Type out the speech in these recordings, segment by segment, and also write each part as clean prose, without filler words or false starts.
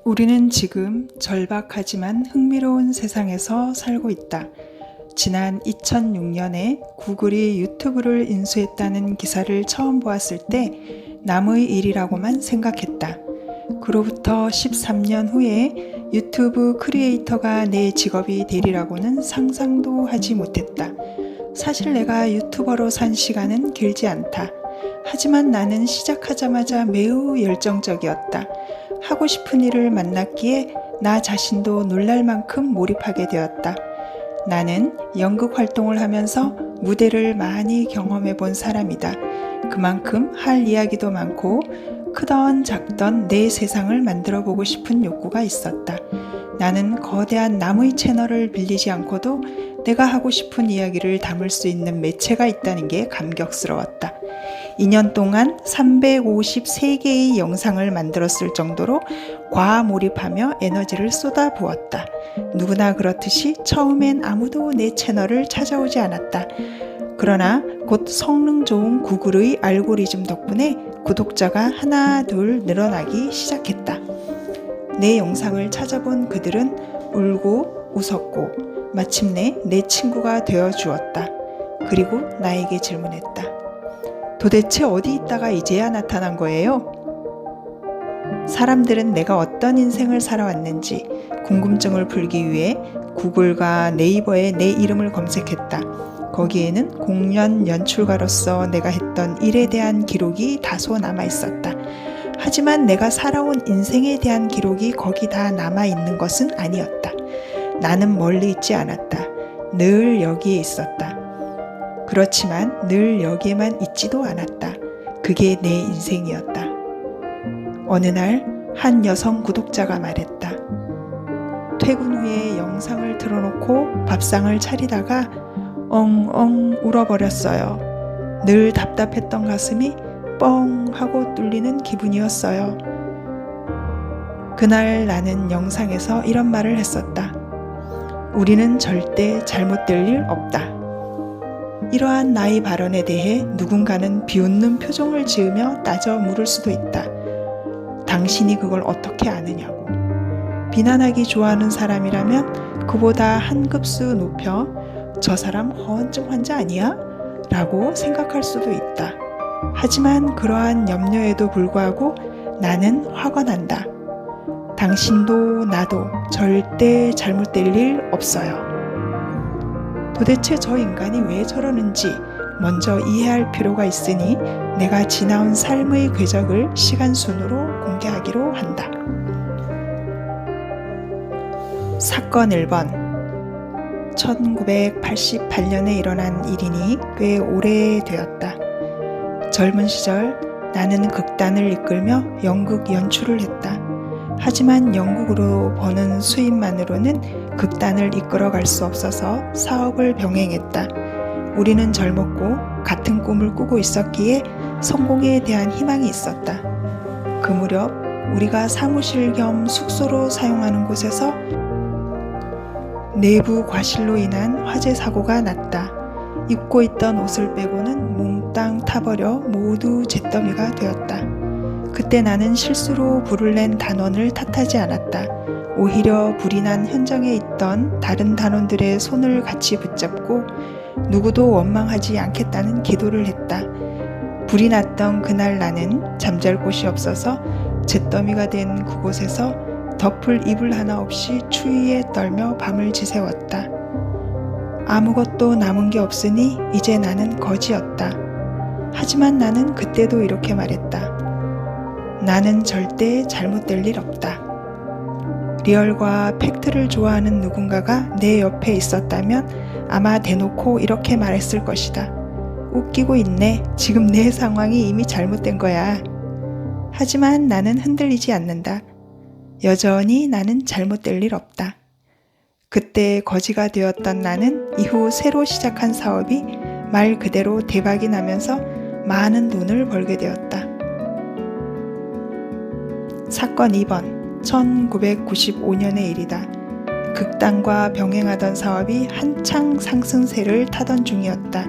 우리는 지금 절박하지만 흥미로운 세상에서 살고 있다. 지난 2006년에 구글이 유튜브를 인수했다는 기사를 처음 보았을 때 남의 일이라고만 생각했다. 그로부터 13년 후에 유튜브 크리에이터가 내 직업이 되리라고는 상상도 하지 못했다. 사실 내가 유튜버로 산 시간은 길지 않다. 하지만 나는 시작하자마자 매우 열정적이었다. 하고 싶은 일을 만났기에 나 자신도 놀랄 만큼 몰입하게 되었다. 나는 연극 활동을 하면서 무대를 많이 경험해 본 사람이다. 그만큼 할 이야기도 많고 크던 작던 내 세상을 만들어 보고 싶은 욕구가 있었다. 나는 거대한 남의 채널을 빌리지 않고도 내가 하고 싶은 이야기를 담을 수 있는 매체가 있다는 게 감격스러웠다. 2년 동안 353개의 영상을 만들었을 정도로 과몰입하며 에너지를 쏟아부었다. 누구나 그렇듯이 처음엔 아무도 내 채널을 찾아오지 않았다. 그러나 곧 성능 좋은 구글의 알고리즘 덕분에 구독자가 하나 둘 늘어나기 시작했다. 내 영상을 찾아본 그들은 울고 웃었고 마침내 내 친구가 되어 주었다. 그리고 나에게 질문했다. 도대체 어디 있다가 이제야 나타난 거예요? 사람들은 내가 어떤 인생을 살아왔는지 궁금증을 풀기 위해 구글과 네이버에 내 이름을 검색했다. 거기에는 공연 연출가로서 내가 했던 일에 대한 기록이 다소 남아있었다. 하지만 내가 살아온 인생에 대한 기록이 거기 다 남아있는 것은 아니었다. 나는 멀리 있지 않았다. 늘 여기에 있었다. 그렇지만 늘 여기에만 있지도 않았다. 그게 내 인생이었다. 어느 날 한 여성 구독자가 말했다. 퇴근 후에 영상을 틀어놓고 밥상을 차리다가 엉엉 울어버렸어요. 늘 답답했던 가슴이 뻥 하고 뚫리는 기분이었어요. 그날 나는 영상에서 이런 말을 했었다. 우리는 절대 잘못될 일 없다. 이러한 나의 발언에 대해 누군가는 비웃는 표정을 지으며 따져 물을 수도 있다. 당신이 그걸 어떻게 아느냐고. 비난하기 좋아하는 사람이라면 그보다 한 급수 높여 저 사람 허언증 환자 아니야? 라고 생각할 수도 있다. 하지만 그러한 염려에도 불구하고 나는 화가 난다. 당신도 나도 절대 잘못될 일 없어요. 도대체 저 인간이 왜 저러는지 먼저 이해할 필요가 있으니 내가 지나온 삶의 궤적을 시간순으로 공개하기로 한다. 사건 1번. 1988년에 일어난 일이니 꽤 오래되었다. 젊은 시절 나는 극단을 이끌며 연극 연출을 했다. 하지만 연극으로 버는 수입만으로는 극단을 이끌어갈 수 없어서 사업을 병행했다. 우리는 젊었고 같은 꿈을 꾸고 있었기에 성공에 대한 희망이 있었다. 그 무렵 우리가 사무실 겸 숙소로 사용하는 곳에서 내부 과실로 인한 화재 사고가 났다. 입고 있던 옷을 빼고는 몽땅 타버려 모두 잿더미가 되었다. 그때 나는 실수로 불을 낸 단원을 탓하지 않았다. 오히려 불이 난 현장에 있던 다른 단원들의 손을 같이 붙잡고 누구도 원망하지 않겠다는 기도를 했다. 불이 났던 그날 나는 잠잘 곳이 없어서 잿더미가 된 그곳에서 덮을 이불 하나 없이 추위에 떨며 밤을 지새웠다. 아무것도 남은 게 없으니 이제 나는 거지였다. 하지만 나는 그때도 이렇게 말했다. 나는 절대 잘못될 일 없다. 리얼과 팩트를 좋아하는 누군가가 내 옆에 있었다면 아마 대놓고 이렇게 말했을 것이다. 웃기고 있네. 지금 내 상황이 이미 잘못된 거야. 하지만 나는 흔들리지 않는다. 여전히 나는 잘못될 일 없다. 그때 거지가 되었던 나는 이후 새로 시작한 사업이 말 그대로 대박이 나면서 많은 돈을 벌게 되었다. 사건 2번. 1995년의 일이다. 극단과 병행하던 사업이 한창 상승세를 타던 중이었다.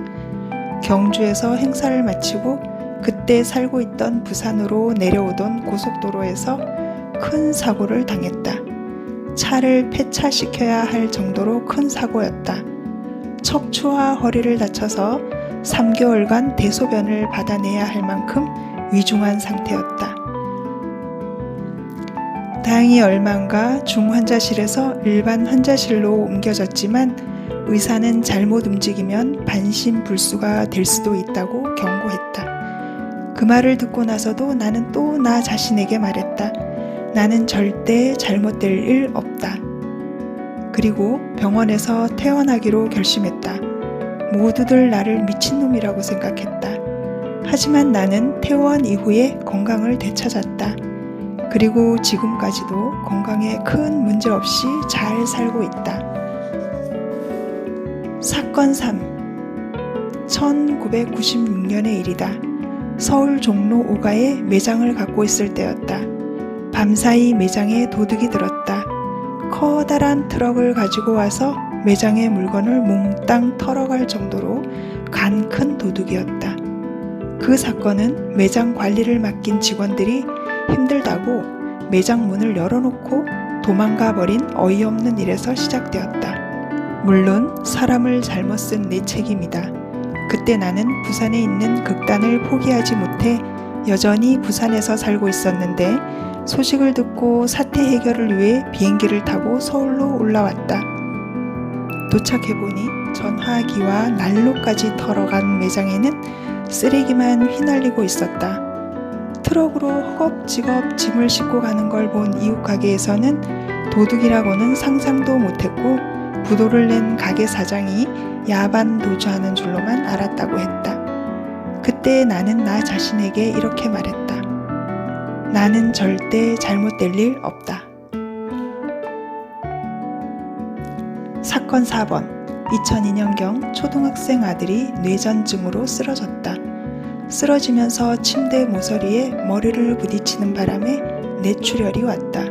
경주에서 행사를 마치고 그때 살고 있던 부산으로 내려오던 고속도로에서 큰 사고를 당했다. 차를 폐차시켜야 할 정도로 큰 사고였다. 척추와 허리를 다쳐서 3개월간 대소변을 받아내야 할 만큼 위중한 상태였다. 다행히 얼마 안 가 중환자실에서 일반 환자실로 옮겨졌지만 의사는 잘못 움직이면 반신불수가 될 수도 있다고 경고했다. 그 말을 듣고 나서도 나는 또 나 자신에게 말했다. 나는 절대 잘못될 일 없다. 그리고 병원에서 퇴원하기로 결심했다. 모두들 나를 미친놈이라고 생각했다. 하지만 나는 퇴원 이후에 건강을 되찾았다. 그리고 지금까지도 건강에 큰 문제 없이 잘 살고 있다. 사건 3. 1996년의 일이다. 서울 종로 5가에 매장을 갖고 있을 때였다. 밤사이 매장에 도둑이 들었다. 커다란 트럭을 가지고 와서 매장의 물건을 몽땅 털어갈 정도로 간 큰 도둑이었다. 그 사건은 매장 관리를 맡긴 직원들이 힘들다고 매장 문을 열어놓고 도망가 버린 어이없는 일에서 시작되었다. 물론 사람을 잘못 쓴 내 책임이다. 그때 나는 부산에 있는 극단을 포기하지 못해 여전히 부산에서 살고 있었는데 소식을 듣고 사태 해결을 위해 비행기를 타고 서울로 올라왔다. 도착해보니 전화기와 난로까지 털어간 매장에는 쓰레기만 휘날리고 있었다. 트럭으로 허겁지겁 짐을 싣고 가는 걸 본 이웃 가게에서는 도둑이라고는 상상도 못했고 부도를 낸 가게 사장이 야반 도주하는 줄로만 알았다고 했다. 그때 나는 나 자신에게 이렇게 말했다. 나는 절대 잘못될 일 없다. 사건 4번. 2002년경 초등학생 아들이 뇌전증으로 쓰러졌다. 쓰러지면서 침대 모서리에 머리를 부딪히는 바람에 뇌출혈이 왔다.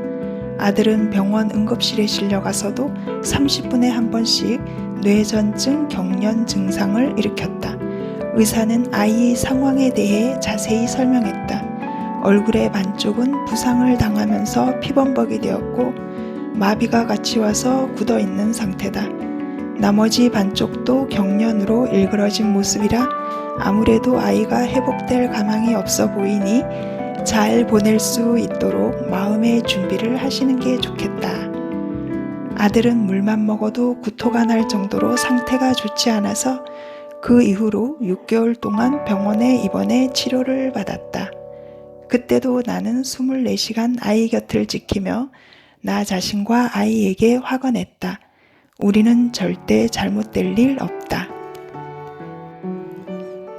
아들은 병원 응급실에 실려가서도 30분에 한 번씩 뇌전증 경련 증상을 일으켰다. 의사는 아이의 상황에 대해 자세히 설명했다. 얼굴의 반쪽은 부상을 당하면서 피범벅이 되었고 마비가 같이 와서 굳어있는 상태다. 나머지 반쪽도 경련으로 일그러진 모습이라 아무래도 아이가 회복될 가망이 없어 보이니 잘 보낼 수 있도록 마음의 준비를 하시는 게 좋겠다. 아들은 물만 먹어도 구토가 날 정도로 상태가 좋지 않아서 그 이후로 6개월 동안 병원에 입원해 치료를 받았다. 그때도 나는 24시간 아이 곁을 지키며 나 자신과 아이에게 화건했다. 우리는 절대 잘못될 일 없다.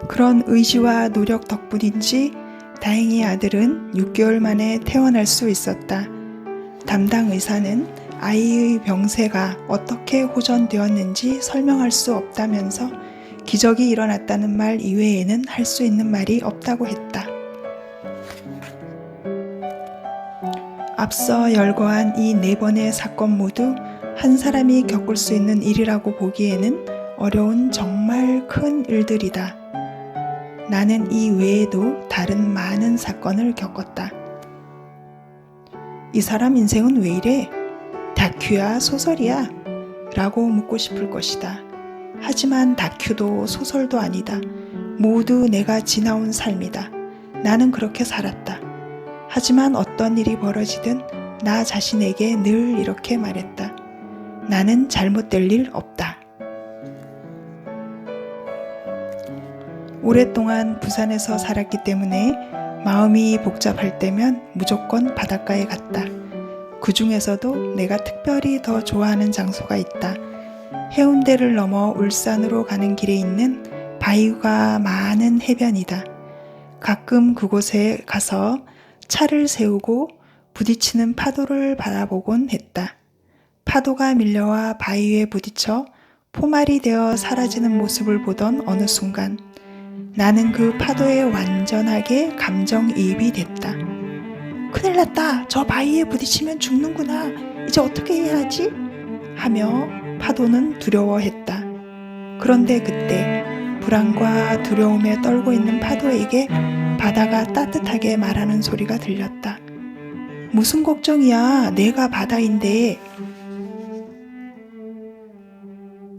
그런 의지와 노력 덕분인지 다행히 아들은 6개월 만에 퇴원할 수 있었다. 담당 의사는 아이의 병세가 어떻게 호전되었는지 설명할 수 없다면서 기적이 일어났다는 말 이외에는 할 수 있는 말이 없다고 했다. 앞서 열거한 이 4번의 사건 모두 한 사람이 겪을 수 있는 일이라고 보기에는 어려운 정말 큰 일들이다. 나는 이 외에도 다른 많은 사건을 겪었다. 이 사람 인생은 왜 이래? 다큐야 소설이야? 라고 묻고 싶을 것이다. 하지만 다큐도 소설도 아니다. 모두 내가 지나온 삶이다. 나는 그렇게 살았다. 하지만 어떤 일이 벌어지든 나 자신에게 늘 이렇게 말했다. 나는 잘못될 일 없다. 오랫동안 부산에서 살았기 때문에 마음이 복잡할 때면 무조건 바닷가에 갔다. 그 중에서도 내가 특별히 더 좋아하는 장소가 있다. 해운대를 넘어 울산으로 가는 길에 있는 바위가 많은 해변이다. 가끔 그곳에 가서 차를 세우고 부딪히는 파도를 바라보곤 했다. 파도가 밀려와 바위에 부딪혀 포말이 되어 사라지는 모습을 보던 어느 순간 나는 그 파도에 완전하게 감정이입이 됐다. 큰일 났다. 저 바위에 부딪히면 죽는구나. 이제 어떻게 해야 하지? 하며 파도는 두려워했다. 그런데 그때 불안과 두려움에 떨고 있는 파도에게 바다가 따뜻하게 말하는 소리가 들렸다. 무슨 걱정이야? 내가 바다인데.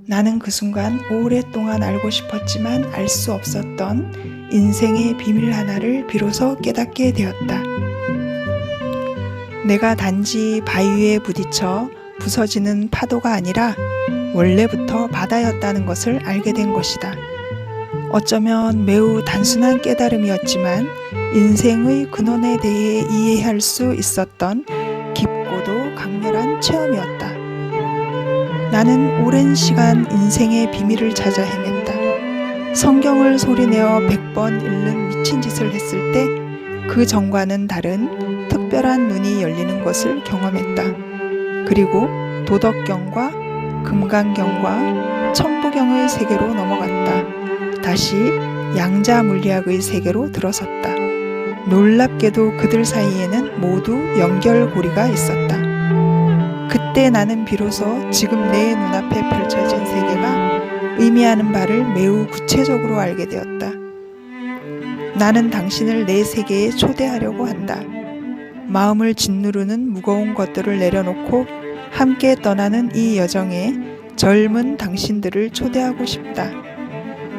나는 그 순간 오랫동안 알고 싶었지만 알 수 없었던 인생의 비밀 하나를 비로소 깨닫게 되었다. 내가 단지 바위에 부딪혀 부서지는 파도가 아니라 원래부터 바다였다는 것을 알게 된 것이다. 어쩌면 매우 단순한 깨달음이었지만 인생의 근원에 대해 이해할 수 있었던 깊고도 강렬한 체험이었다. 나는 오랜 시간 인생의 비밀을 찾아 헤맸다. 성경을 소리내어 100번 읽는 미친 짓을 했을 때 그 전과는 다른 특별한 눈이 열리는 것을 경험했다. 그리고 도덕경과 금강경과 천부경의 세계로 넘어갔다. 다시 양자물리학의 세계로 들어섰다. 놀랍게도 그들 사이에는 모두 연결고리가 있었다. 그때 나는 비로소 지금 내 눈앞에 펼쳐진 세계가 의미하는 바를 매우 구체적으로 알게 되었다. 나는 당신을 내 세계에 초대하려고 한다. 마음을 짓누르는 무거운 것들을 내려놓고 함께 떠나는 이 여정에 젊은 당신들을 초대하고 싶다.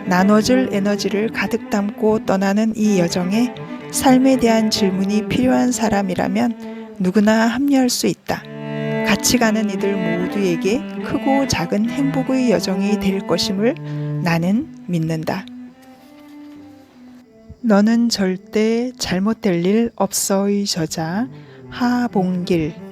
나눠줄 에너지를 가득 담고 떠나는 이 여정에 삶에 대한 질문이 필요한 사람이라면 누구나 합류할 수 있다. 같이 가는 이들 모두에게 크고 작은 행복의 여정이 될 것임을 나는 믿는다. 너는 절대 잘못될 일 없어의 저자 하봉길.